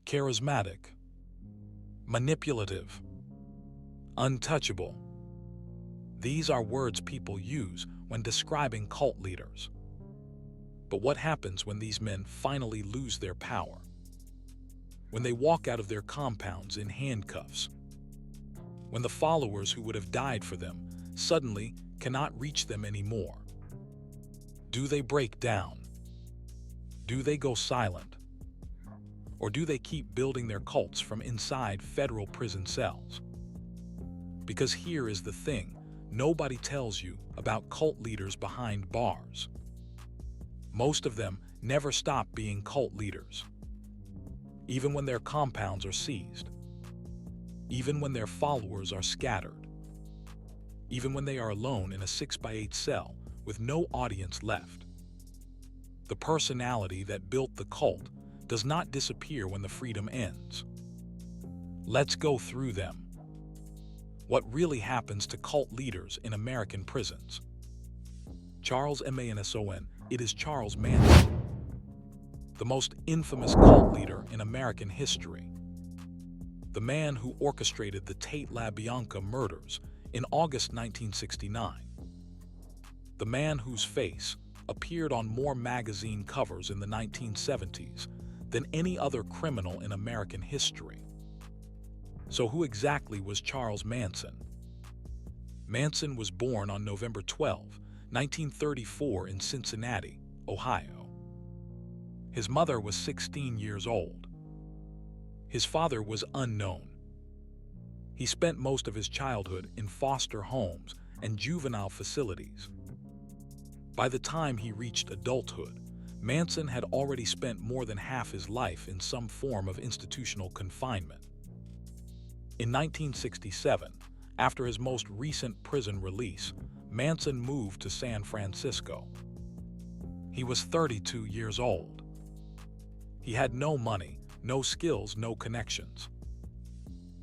charismatic, manipulative, untouchable. These are words people use when describing cult leaders. But what happens when these men finally lose their power? When they walk out of their compounds in handcuffs? When the followers who would have died for them suddenly cannot reach them anymore? Do they break down? Do they go silent? Or do they keep building their cults from inside federal prison cells? Because here is the thing, nobody tells you about cult leaders behind bars. Most of them never stop being cult leaders. Even when their compounds are seized. Even when their followers are scattered. Even when they are alone in a 6x8 cell with no audience left. The personality that built the cult does not disappear when the freedom ends. Let's go through them. What really happens to cult leaders in American prisons? Charles Manson. It is Charles Manson, the most infamous cult leader in American history. The man who orchestrated the Tate LaBianca murders in August 1969. The man whose face appeared on more magazine covers in the 1970s than any other criminal in American history. So who exactly was Charles Manson? Manson was born on November 12, 1934 in Cincinnati, Ohio. His mother was 16 years old. His father was unknown. He spent most of his childhood in foster homes and juvenile facilities. By the time he reached adulthood, Manson had already spent more than half his life in some form of institutional confinement. In 1967, after his most recent prison release, Manson moved to San Francisco. He was 32 years old. He had no money, no skills, no connections.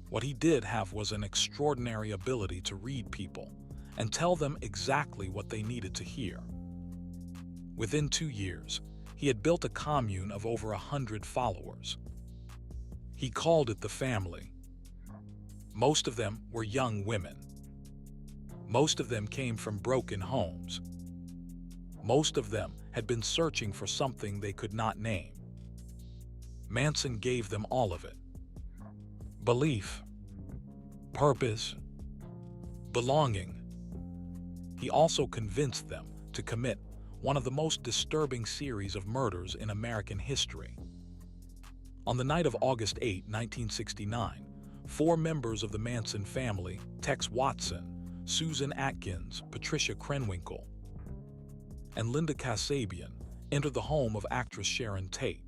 What he did have was an extraordinary ability to read people and tell them exactly what they needed to hear. Within 2 years, he had built a commune of over 100 followers. He called it the Family. Most of them were young women. Most of them came from broken homes. Most of them had been searching for something they could not name. Manson gave them all of it. Belief, purpose, belonging. He also convinced them to commit one of the most disturbing series of murders in American history. On the night of August 8, 1969, 4 members of the Manson family, Tex Watson, Susan Atkins, Patricia Krenwinkel, and Linda Kasabian, entered the home of actress Sharon Tate.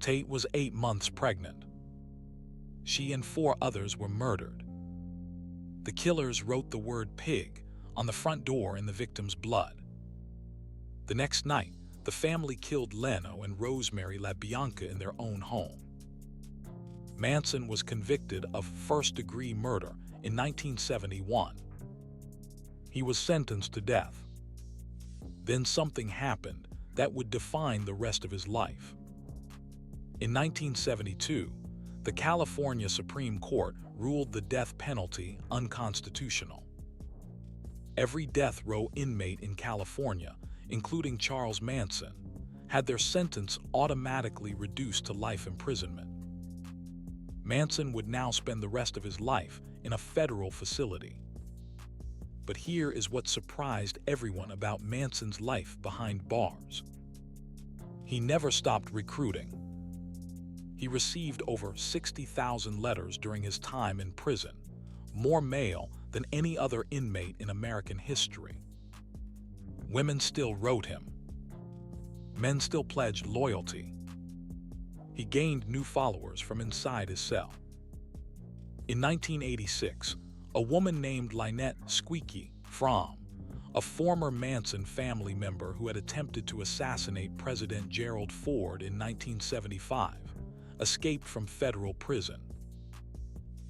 Tate was 8 months pregnant. She and 4 others were murdered. The killers wrote the word pig on the front door in the victim's blood. The next night, the family killed Leno and Rosemary LaBianca in their own home. Manson was convicted of first-degree murder in 1971. He was sentenced to death. Then something happened that would define the rest of his life. In 1972, the California Supreme Court ruled the death penalty unconstitutional. Every death row inmate in California, including Charles Manson, had their sentence automatically reduced to life imprisonment. Manson would now spend the rest of his life in a federal facility. But here is what surprised everyone about Manson's life behind bars. He never stopped recruiting. He received over 60,000 letters during his time in prison, more mail than any other inmate in American history. Women still wrote him. Men still pledged loyalty. He gained new followers from inside his cell. In 1986, a woman named Lynette Squeaky Fromm, a former Manson family member who had attempted to assassinate President Gerald Ford in 1975, escaped from federal prison.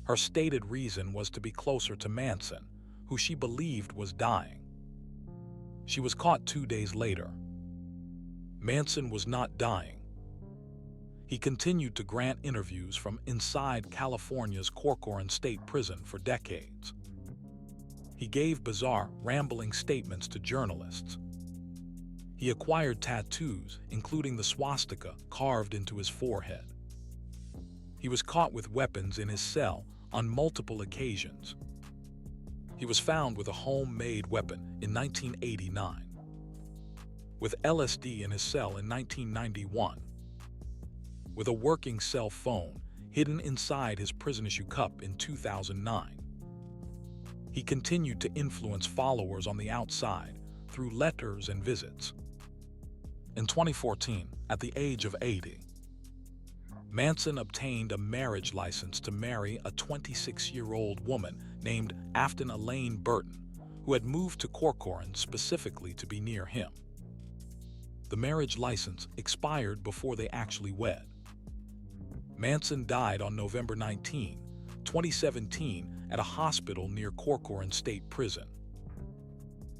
Her stated reason was to be closer to Manson, who she believed was dying. She was caught 2 days later. Manson was not dying. He continued to grant interviews from inside California's Corcoran State Prison for decades. He gave bizarre, rambling statements to journalists. He acquired tattoos, including the swastika carved into his forehead. He was caught with weapons in his cell on multiple occasions. He was found with a homemade weapon in 1989, with LSD in his cell in 1991, with a working cell phone hidden inside his prison issue cup in 2009. He continued to influence followers on the outside through letters and visits. In 2014, at the age of 80, Manson obtained a marriage license to marry a 26-year-old woman named Afton Elaine Burton, who had moved to Corcoran specifically to be near him. The marriage license expired before they actually wed. Manson died on November 19, 2017, at a hospital near Corcoran State Prison.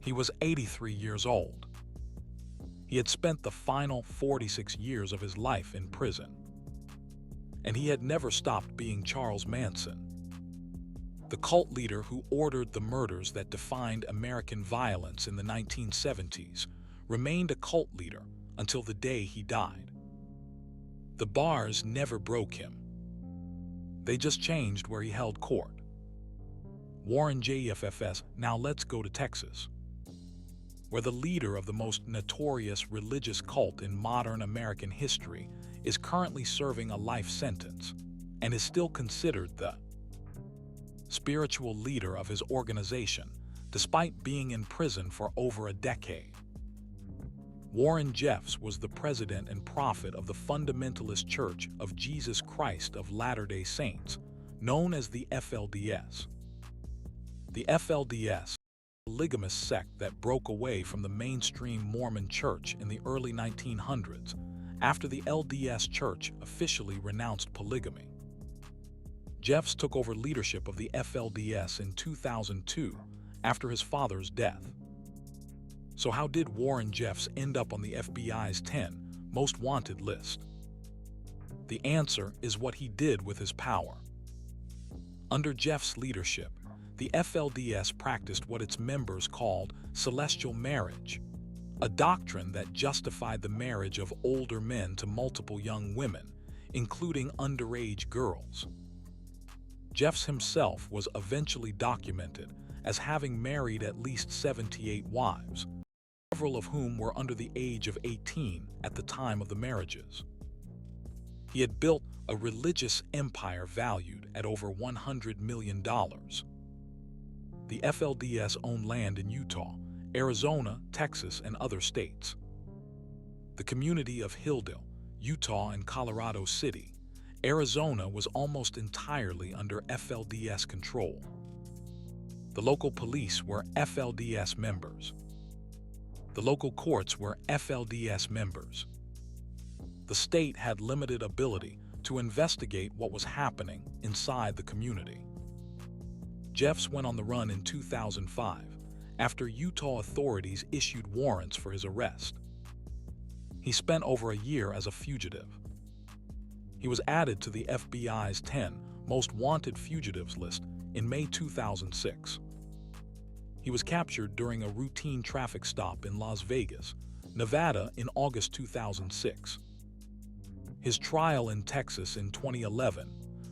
He was 83 years old. He had spent the final 46 years of his life in prison, and he had never stopped being Charles Manson, the cult leader who ordered the murders that defined American violence in the 1970s. Remained a cult leader until the day he died. The bars never broke him. They just changed where he held court. Warren Jeffs. Now let's go to Texas, where the leader of the most notorious religious cult in modern American history is currently serving a life sentence and is still considered the spiritual leader of his organization, despite being in prison for over a decade. Warren Jeffs was the president and prophet of the Fundamentalist Church of Jesus Christ of Latter-day Saints, known as the FLDS. The FLDS, a polygamist sect that broke away from the mainstream Mormon Church in the early 1900s, after the LDS Church officially renounced polygamy. Jeffs took over leadership of the FLDS in 2002 after his father's death. So how did Warren Jeffs end up on the FBI's 10 most wanted list? The answer is what he did with his power. Under Jeffs' leadership, the FLDS practiced what its members called celestial marriage, a doctrine that justified the marriage of older men to multiple young women, including underage girls. Jeffs himself was eventually documented as having married at least 78 wives, several of whom were under the age of 18 at the time of the marriages. He had built a religious empire valued at over $100 million. The FLDS owned land in Utah, Arizona, Texas, and other states. The community of Hilldale, Utah, and Colorado City, Arizona was almost entirely under FLDS control. The local police were FLDS members. The local courts were FLDS members. The state had limited ability to investigate what was happening inside the community. Jeffs went on the run in 2005 after Utah authorities issued warrants for his arrest. He spent over a year as a fugitive. He was added to the FBI's 10 most wanted fugitives list in May 2006. He was captured during a routine traffic stop in Las Vegas, Nevada in August 2006. His trial in Texas in 2011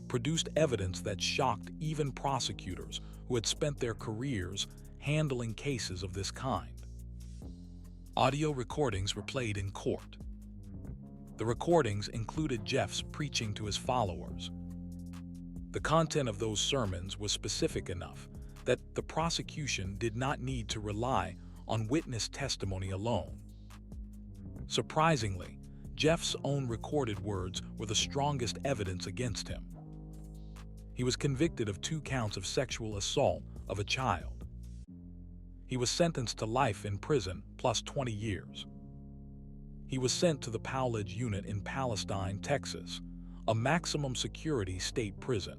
produced evidence that shocked even prosecutors who had spent their careers handling cases of this kind. Audio recordings were played in court. The recordings included Jeffs preaching to his followers. The content of those sermons was specific enough that the prosecution did not need to rely on witness testimony alone. Surprisingly, Jeffs' own recorded words were the strongest evidence against him. He was convicted of 2 counts of sexual assault of a child. He was sentenced to life in prison plus 20 years. He was sent to the Powledge Unit in Palestine, Texas, a maximum security state prison.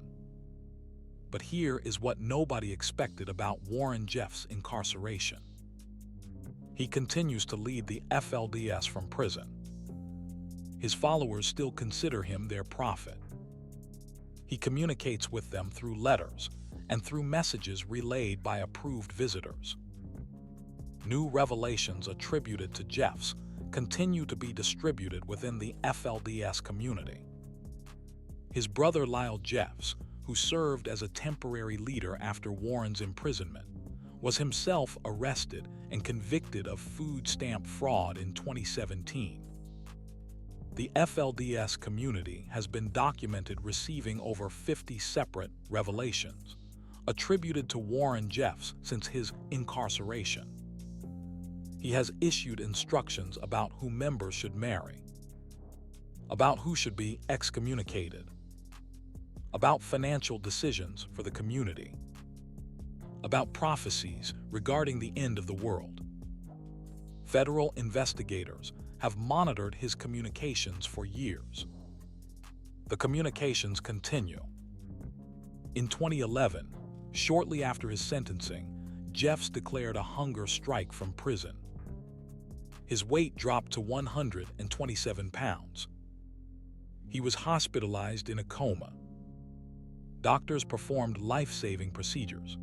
But here is what nobody expected about Warren Jeffs' incarceration. He continues to lead the FLDS from prison. his followers still consider him their prophet. He communicates with them through letters and through messages relayed by approved visitors. New revelations attributed to Jeffs continue to be distributed within the FLDS community. His brother Lyle Jeffs, who served as a temporary leader after Warren's imprisonment, was himself arrested and convicted of food stamp fraud in 2017. The FLDS community has been documented receiving over 50 separate revelations attributed to Warren Jeffs since his incarceration. He has issued instructions about who members should marry, about who should be excommunicated, about financial decisions for the community, about prophecies regarding the end of the world. Federal investigators have monitored his communications for years. The communications continue. In 2011, shortly after his sentencing, Jeffs declared a hunger strike from prison. His weight dropped to 127 pounds. He was hospitalized in a coma. Doctors performed life-saving procedures.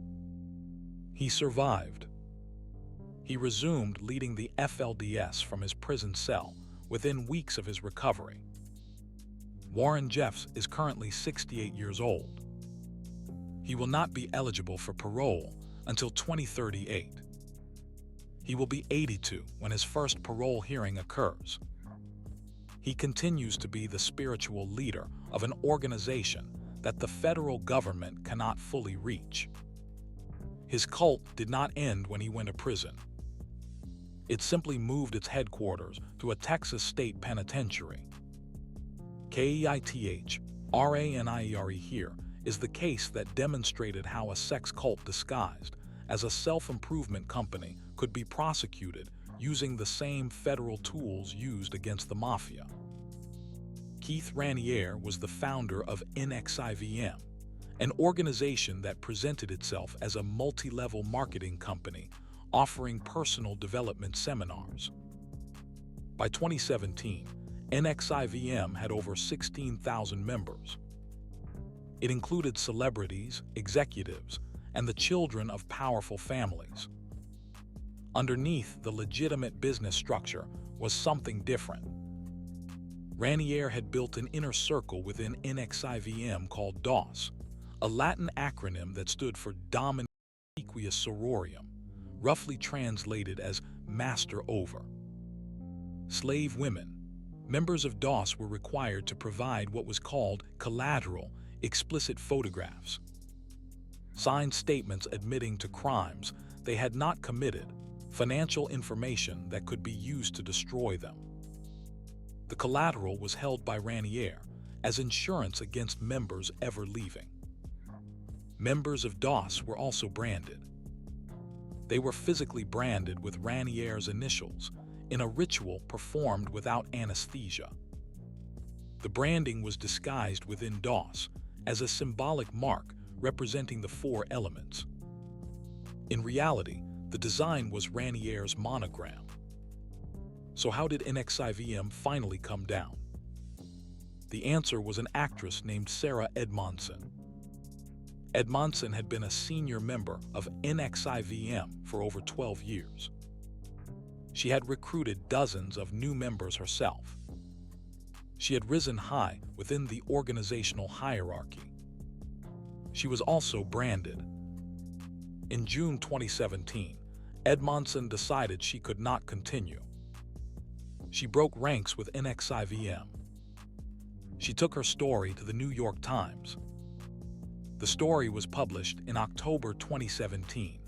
He survived. He resumed leading the FLDS from his prison cell within weeks of his recovery. Warren Jeffs is currently 68 years old. He will not be eligible for parole until 2038. He will be 82 when his first parole hearing occurs. He continues to be the spiritual leader of an organization that the federal government cannot fully reach. His cult did not end when he went to prison. It simply moved its headquarters to a Texas state penitentiary. KEITHRANIERE here is the case that demonstrated how a sex cult disguised as a self-improvement company could be prosecuted using the same federal tools used against the mafia. Keith Raniere was the founder of NXIVM, an organization that presented itself as a multi-level marketing company offering personal development seminars. By 2017, NXIVM had over 16,000 members. It included celebrities, executives, and the children of powerful families. Underneath the legitimate business structure was something different. Raniere had built an inner circle within NXIVM called DOS, a Latin acronym that stood for Dominus Equus Sororium, roughly translated as Master Over. Slave women, members of DOS, were required to provide what was called collateral, explicit photographs, signed statements admitting to crimes they had not committed, financial information that could be used to destroy them. The collateral was held by Raniere as insurance against members ever leaving. Members of DOS were also branded. They were physically branded with Raniere's initials in a ritual performed without anesthesia. The branding was disguised within DOS as a symbolic mark representing the 4 elements. In reality, the design was Raniere's monogram. So how did NXIVM finally come down? The answer was an actress named Sarah Edmondson. Edmondson had been a senior member of NXIVM for over 12 years. She had recruited dozens of new members herself. She had risen high within the organizational hierarchy. She was also branded. In June 2017, Edmondson decided she could not continue. She broke ranks with NXIVM. She took her story to the New York Times. The story was published in October 2017.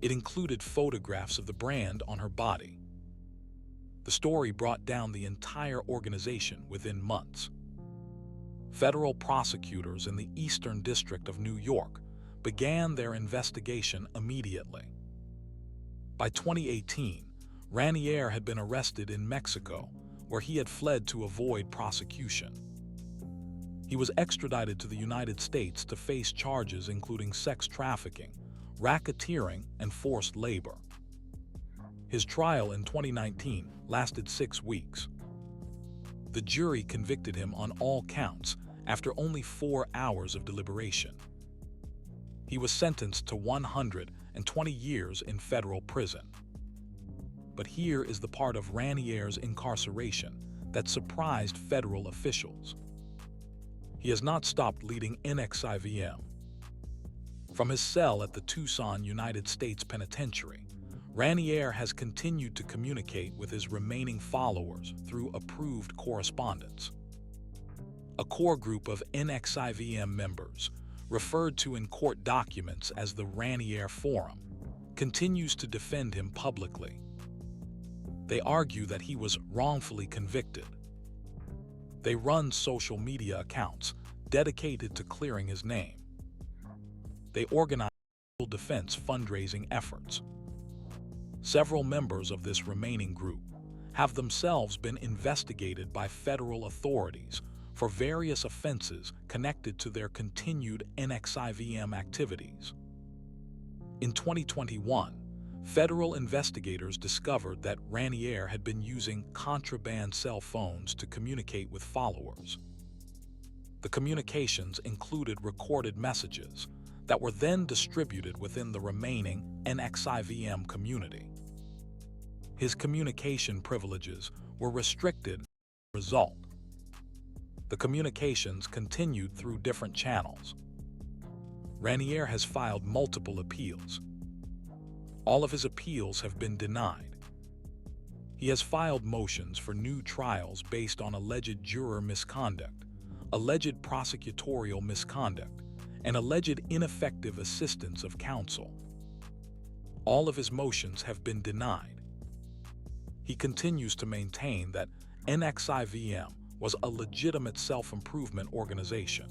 It included photographs of the brand on her body. The story brought down the entire organization within months. Federal prosecutors in the Eastern District of New York began their investigation immediately. By 2018, Raniere had been arrested in Mexico, where he had fled to avoid prosecution. He was extradited to the United States to face charges including sex trafficking, racketeering, and forced labor. His trial in 2019 lasted 6 weeks. The jury convicted him on all counts after only 4 hours of deliberation. He was sentenced to 120 years in federal prison. But here is the part of Ranier's incarceration that surprised federal officials. He has not stopped leading NXIVM. From his cell at the Tucson, United States Penitentiary, Raniere has continued to communicate with his remaining followers through approved correspondence. A core group of NXIVM members, referred to in court documents as the Raniere Forum, continues to defend him publicly. They argue that he was wrongfully convicted. They run social media accounts dedicated to clearing his name. They organize legal defense fundraising efforts. Several members of this remaining group have themselves been investigated by federal authorities for various offenses connected to their continued NXIVM activities. In 2021, federal investigators discovered that Raniere had been using contraband cell phones to communicate with followers. The communications included recorded messages that were then distributed within the remaining NXIVM community. His communication privileges were restricted as a result. The communications continued through different channels. Raniere has filed multiple appeals. All of his appeals have been denied. He has filed motions for new trials based on alleged juror misconduct, alleged prosecutorial misconduct, and alleged ineffective assistance of counsel. All of his motions have been denied. He continues to maintain that NXIVM was a legitimate self-improvement organization.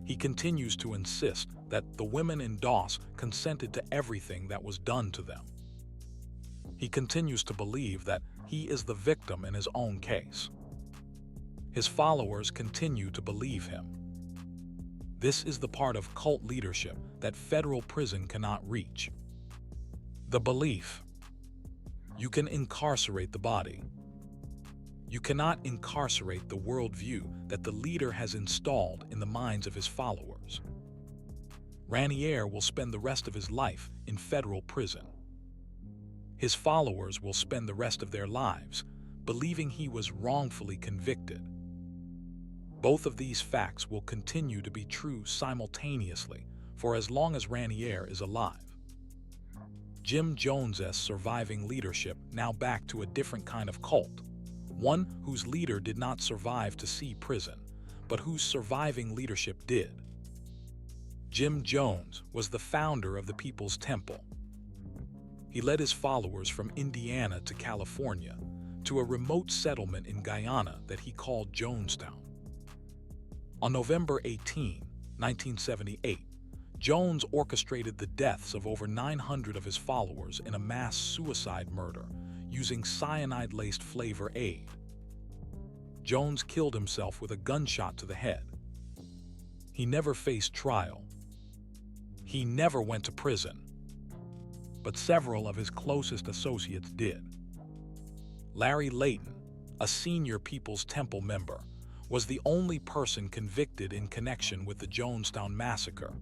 He continues to insist that the women in Doss consented to everything that was done to them. He continues to believe that he is the victim in his own case. His followers continue to believe him. This is the part of cult leadership that federal prison cannot reach. The belief. You can incarcerate the body. You cannot incarcerate the worldview that the leader has installed in the minds of his followers. Raniere will spend the rest of his life in federal prison. His followers will spend the rest of their lives believing he was wrongfully convicted. Both of these facts will continue to be true simultaneously for as long as Raniere is alive. Jim Jones's surviving leadership now back to a different kind of cult, one whose leader did not survive to see prison, but whose surviving leadership did. Jim Jones was the founder of the People's Temple. He led his followers from Indiana to California to a remote settlement in Guyana that he called Jonestown. On November 18, 1978, Jones orchestrated the deaths of over 900 of his followers in a mass suicide murder using cyanide-laced Flavor Aid. Jones killed himself with a gunshot to the head. He never faced trial. He never went to prison. But several of his closest associates did. Larry Layton, a senior People's Temple member, was the only person convicted in connection with the Jonestown massacre.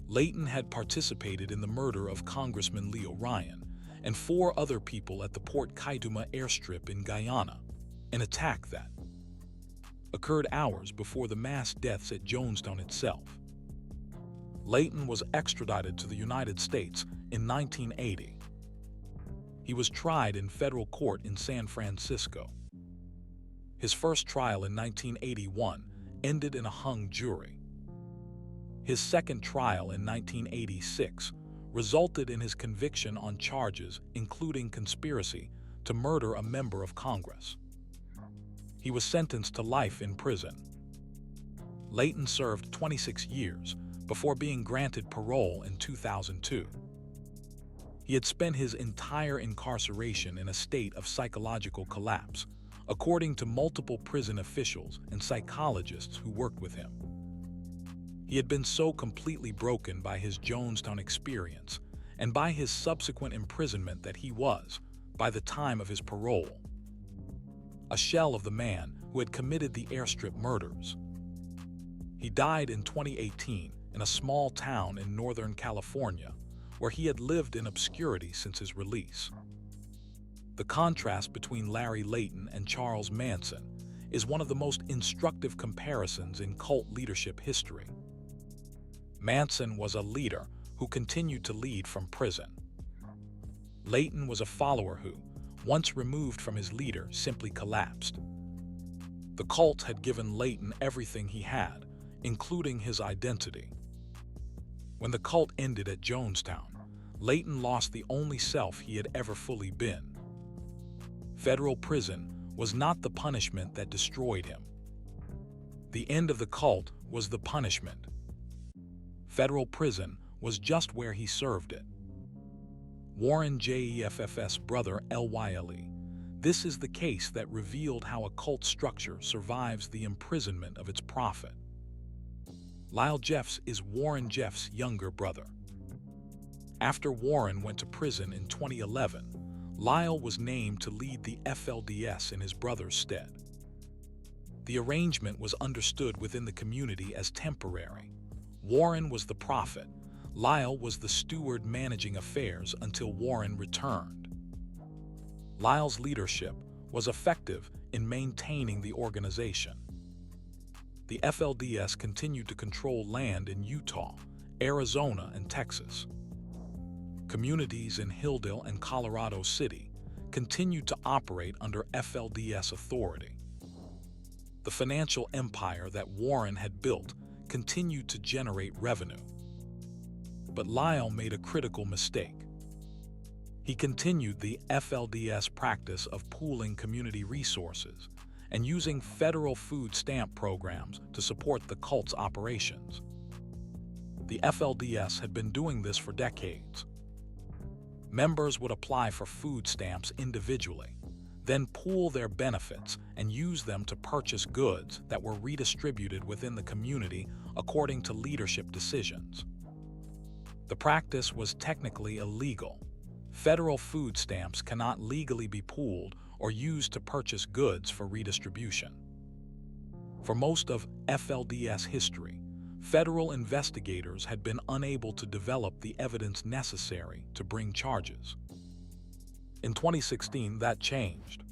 Layton had participated in the murder of Congressman Leo Ryan and 4 other people at the Port Kaituma airstrip in Guyana, an attack that occurred hours before the mass deaths at Jonestown itself. Layton was extradited to the United States in 1980. He was tried in federal court in San Francisco. His first trial in 1981 ended in a hung jury. His second trial in 1986 resulted in his conviction on charges including conspiracy to murder a member of Congress. He was sentenced to life in prison. Layton served 26 years before being granted parole in 2002. He had spent his entire incarceration in a state of psychological collapse, according to multiple prison officials and psychologists who worked with him. He had been so completely broken by his Jonestown experience and by his subsequent imprisonment that he was, by the time of his parole, a shell of the man who had committed the airstrip murders. He died in 2018 in a small town in Northern California, where he had lived in obscurity since his release. The contrast between Larry Layton and Charles Manson is one of the most instructive comparisons in cult leadership history. Manson was a leader who continued to lead from prison. Layton was a follower who, once removed from his leader, simply collapsed. The cult had given Layton everything he had, including his identity. When the cult ended at Jonestown, Layton lost the only self he had ever fully been. Federal prison was not the punishment that destroyed him. The end of the cult was the punishment. Federal prison was just where he served it. Warren Jeffs' brother Lyle. This is the case that revealed how a cult structure survives the imprisonment of its prophet. Lyle Jeffs is Warren Jeffs' younger brother. After Warren went to prison in 2011, Lyle was named to lead the FLDS in his brother's stead. The arrangement was understood within the community as temporary. Warren was the prophet. Lyle was the steward managing affairs until Warren returned. Lyle's leadership was effective in maintaining the organization. The FLDS continued to control land in Utah, Arizona, and Texas. Communities in Hildale and Colorado City continued to operate under FLDS authority. The financial empire that Warren had built continued to generate revenue. But Lyle made a critical mistake. He continued the FLDS practice of pooling community resources and using federal food stamp programs to support the cult's operations. The FLDS had been doing this for decades. Members would apply for food stamps individually, then pool their benefits and use them to purchase goods that were redistributed within the community according to leadership decisions. The practice was technically illegal. Federal food stamps cannot legally be pooled or used to purchase goods for redistribution. For most of FLDS history, federal investigators had been unable to develop the evidence necessary to bring charges. In 2016, that changed.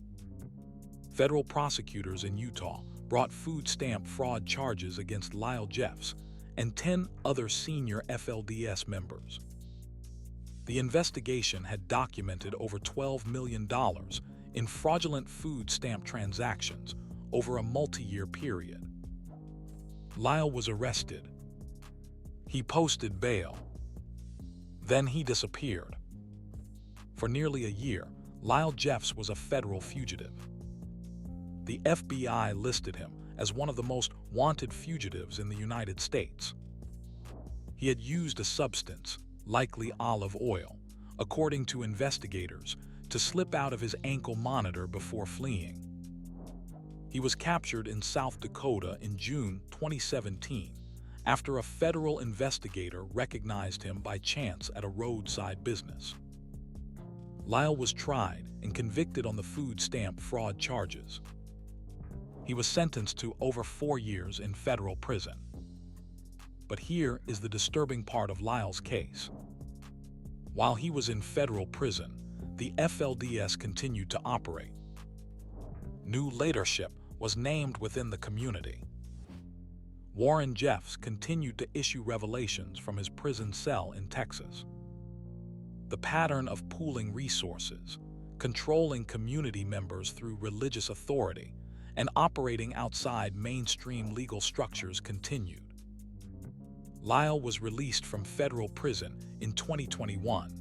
Federal prosecutors in Utah brought food stamp fraud charges against Lyle Jeffs and 10 other senior FLDS members. The investigation had documented over $12 million in fraudulent food stamp transactions over a multi-year period. Lyle was arrested. He posted bail. Then he disappeared. For nearly a year, Lyle Jeffs was a federal fugitive. The FBI listed him as one of the most wanted fugitives in the United States. He had used a substance, likely olive oil, according to investigators, to slip out of his ankle monitor before fleeing. He was captured in South Dakota in June 2017 after a federal investigator recognized him by chance at a roadside business. Lyle was tried and convicted on the food stamp fraud charges. He was sentenced to over 4 years in federal prison. But here is the disturbing part of Lyle's case. While he was in federal prison, the FLDS continued to operate. New leadership was named within the community. Warren Jeffs continued to issue revelations from his prison cell in Texas. The pattern of pooling resources, controlling community members through religious authority, and operating outside mainstream legal structures continued. Lyle was released from federal prison in 2021.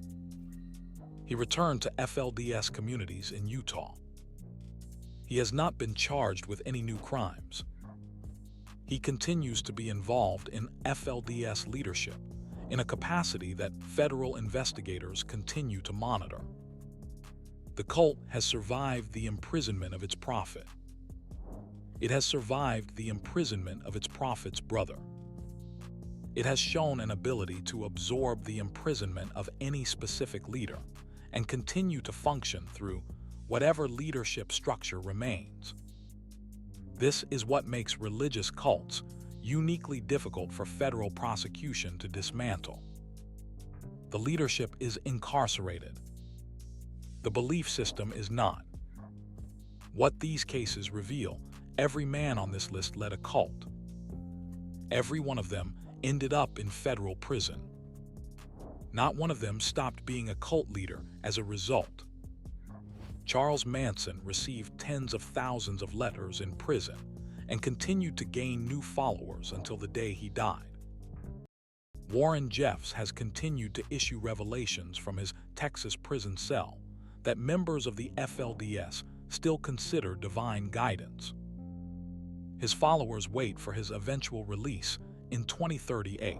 He returned to FLDS communities in Utah. He has not been charged with any new crimes. He continues to be involved in FLDS leadership in a capacity that federal investigators continue to monitor. The cult has survived the imprisonment of its prophet. It has survived the imprisonment of its prophet's brother. It has shown an ability to absorb the imprisonment of any specific leader and continue to function through whatever leadership structure remains. This is what makes religious cults uniquely difficult for federal prosecution to dismantle. The leadership is incarcerated. The belief system is not. What these cases reveal: every man on this list led a cult. Every one of them ended up in federal prison. Not one of them stopped being a cult leader as a result. Charles Manson received tens of thousands of letters in prison and continued to gain new followers until the day he died. Warren Jeffs has continued to issue revelations from his Texas prison cell that members of the FLDS still consider divine guidance. His followers wait for his eventual release in 2038.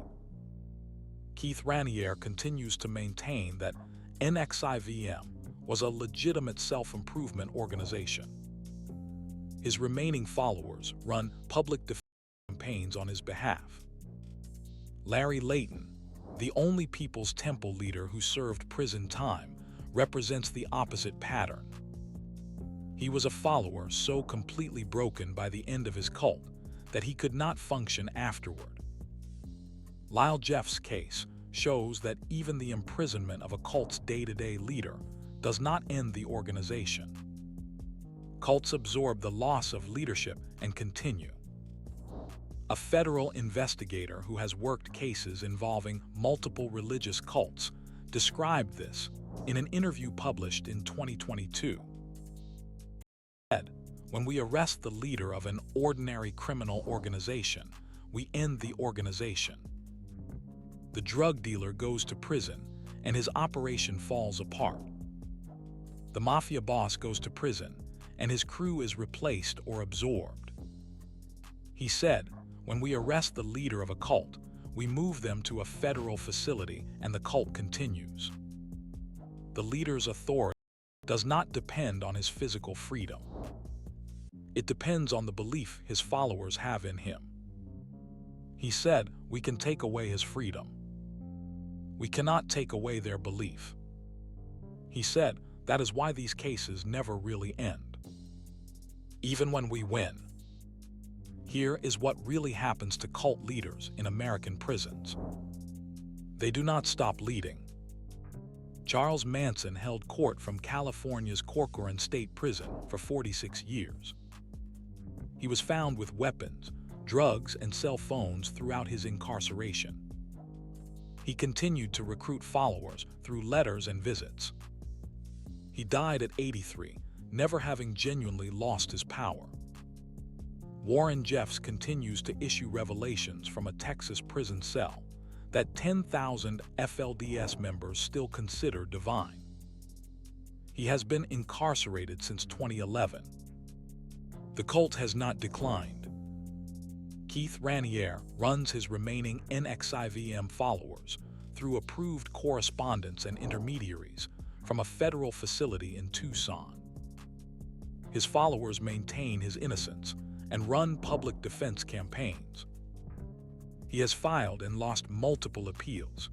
Keith Raniere continues to maintain that NXIVM was a legitimate self-improvement organization. His remaining followers run public defense campaigns on his behalf. Larry Layton, the only People's Temple leader who served prison time, represents the opposite pattern. He was a follower so completely broken by the end of his cult that he could not function afterward. Lyle Jeffs' case shows that even the imprisonment of a cult's day-to-day leader does not end the organization. Cults absorb the loss of leadership and continue. A federal investigator who has worked cases involving multiple religious cults described this in an interview published in 2022. When we arrest the leader of an ordinary criminal organization, we end the organization. The drug dealer goes to prison and his operation falls apart. The mafia boss goes to prison and his crew is replaced or absorbed. He said, when we arrest the leader of a cult, we move them to a federal facility and the cult continues. The leader's authority does not depend on his physical freedom. It depends on the belief his followers have in him. He said, we can take away his freedom. We cannot take away their belief. He said, that is why these cases never really end. Even when we win. Here is what really happens to cult leaders in American prisons. They do not stop leading. Charles Manson held court from California's Corcoran State Prison for 46 years. He was found with weapons, drugs, and cell phones throughout his incarceration. He continued to recruit followers through letters and visits. He died at 83, never having genuinely lost his power. Warren Jeffs continues to issue revelations from a Texas prison cell that 10,000 FLDS members still consider divine. He has been incarcerated since 2011. The cult has not declined. Keith Raniere runs his remaining NXIVM followers through approved correspondence and intermediaries from a federal facility in Tucson. His followers maintain his innocence and run public defense campaigns. He has filed and lost multiple appeals.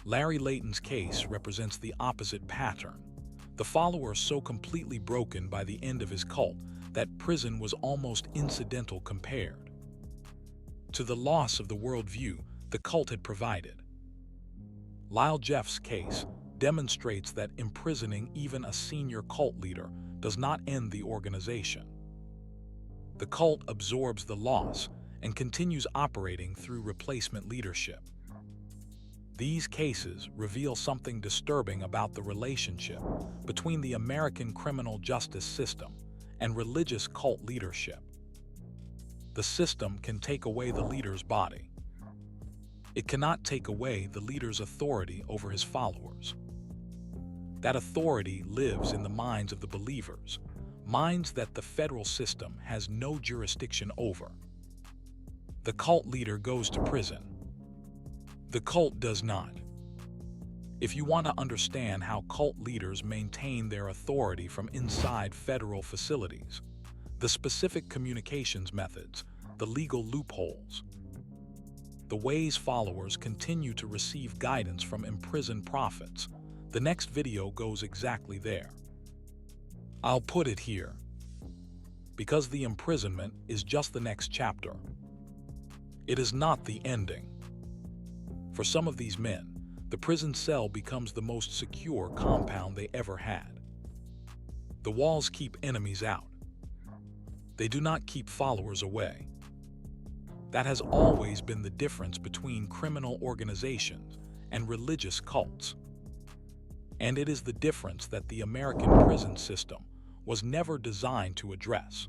Larry Layton's case represents the opposite pattern. The follower so completely broken by the end of his cult that prison was almost incidental compared to the loss of the worldview the cult had provided. Lyle Jeffs' case demonstrates that imprisoning even a senior cult leader does not end the organization. The cult absorbs the loss and continues operating through replacement leadership. These cases reveal something disturbing about the relationship between the American criminal justice system and religious cult leadership. The system can take away the leader's body. It cannot take away the leader's authority over his followers. That authority lives in the minds of the believers, minds that the federal system has no jurisdiction over. The cult leader goes to prison. The cult does not. If you want to understand how cult leaders maintain their authority from inside federal facilities, the specific communications methods, the legal loopholes, the ways followers continue to receive guidance from imprisoned prophets, the next video goes exactly there. I'll put it here, because the imprisonment is just the next chapter. It is not the ending. For some of these men, the prison cell becomes the most secure compound they ever had. The walls keep enemies out. They do not keep followers away. That has always been the difference between criminal organizations and religious cults. And it is the difference that the American prison system was never designed to address.